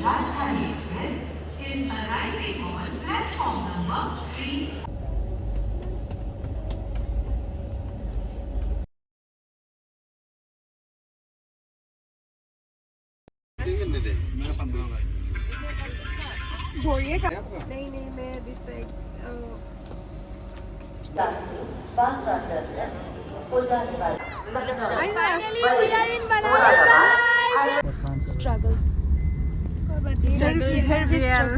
Rajdhani Express is arriving on platform number 3. नहीं मैं this side struggle इधर भी स्ट्रगल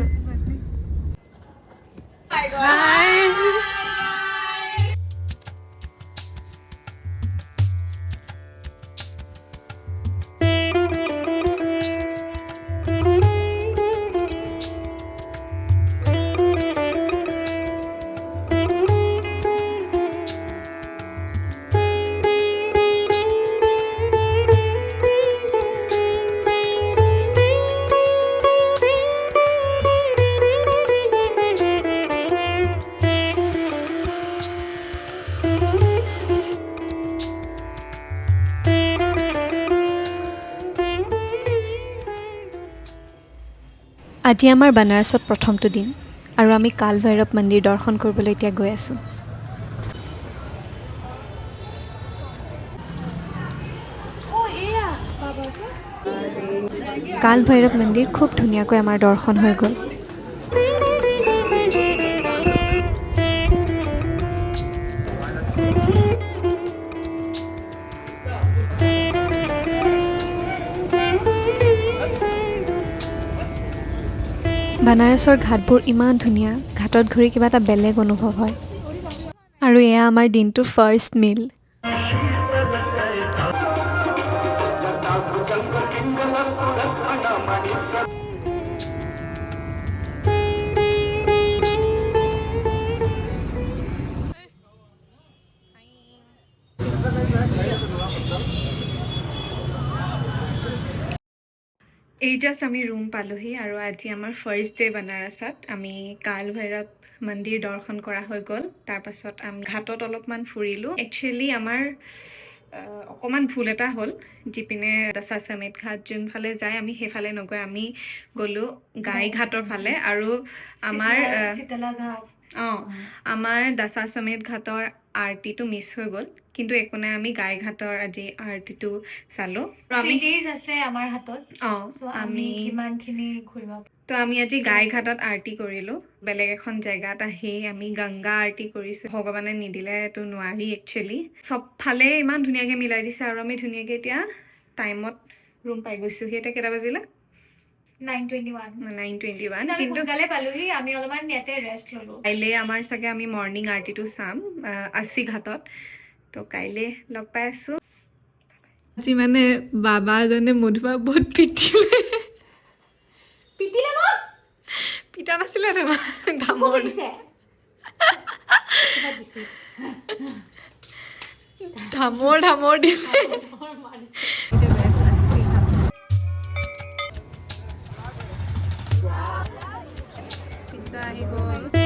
আজি আমাৰ বানাৰসত প্ৰথমটো দিন আৰু আমি কাল ভৈৰৱ মন্দিৰ দৰ্শন কৰিবলৈ এতিয়া গৈ আছোঁ। কাল ভৈৰৱ মন্দিৰ খুব ধুনীয়াকৈ আমাৰ দৰ্শন হৈ গ'ল। বানাৰসৰ ঘাটবোৰ ইমান ধুনীয়া, ঘাটত ঘূৰি কিবা এটা বেলেগ অনুভৱ হয়। আৰু এয়া আমাৰ দিনটোৰ ফাৰ্ষ্ট মিল। এই জাষ্ট আমি ৰুম পালোহি আৰু আজি আমাৰ ফাৰ্ষ্ট ডে বানাৰসত। আমি কাল ভৈৰৱ মন্দিৰ দৰ্শন কৰা হৈ গ'ল। তাৰপাছত আমি ঘাটত অলপমান ফুৰিলোঁ। একচুৱেলি আমাৰ অকণমান ভুল এটা হ'ল, যিপিনে দশাশ্বমেধ ঘাট যোনফালে যায় আমি সেইফালে নগৈ আমি গ'লোঁ গাই ঘাটৰ ফালে। আৰু আমাৰ আমাৰ দশাশ্বমেধ ঘাটৰ আৰতিটো মিছ হৈ গ'ল, কিন্তু একো নাই, আমি গাই ঘাটৰ আজি আৰতিটো চালোঁ। তো আমি আজি গাই ঘাটত আৰতি কৰিলোঁ। বেলেগ এখন জেগাত আহি আমি গংগা আৰতি কৰিছোঁ। ভগৱানে নিদিলেতো নোৱাৰি একচুৱেলি। চবফালে ইমান ধুনীয়াকৈ মিলাই দিছে আৰু আমি ধুনীয়াকৈ এতিয়া টাইমত ৰুম পাই গৈছোঁ। এতিয়া কেইটা বাজিলে? 9:21 কিন্তু আমি অলপমান ইয়াতে ৰেষ্ট ল'লোঁ। কাইলৈ আমাৰ চাগে আমি মৰ্ণিং আৰতিটো চাম 80 ঘাটত। তো কাইলৈ লগ পাই আছোঁ। আজি মানে বাবা এজনে মধুবা বহুত পিটিলে মোক। পিটা নাছিলে তোমাক, ধামৰ দিলে। পিজ্জা আহি গ'ল।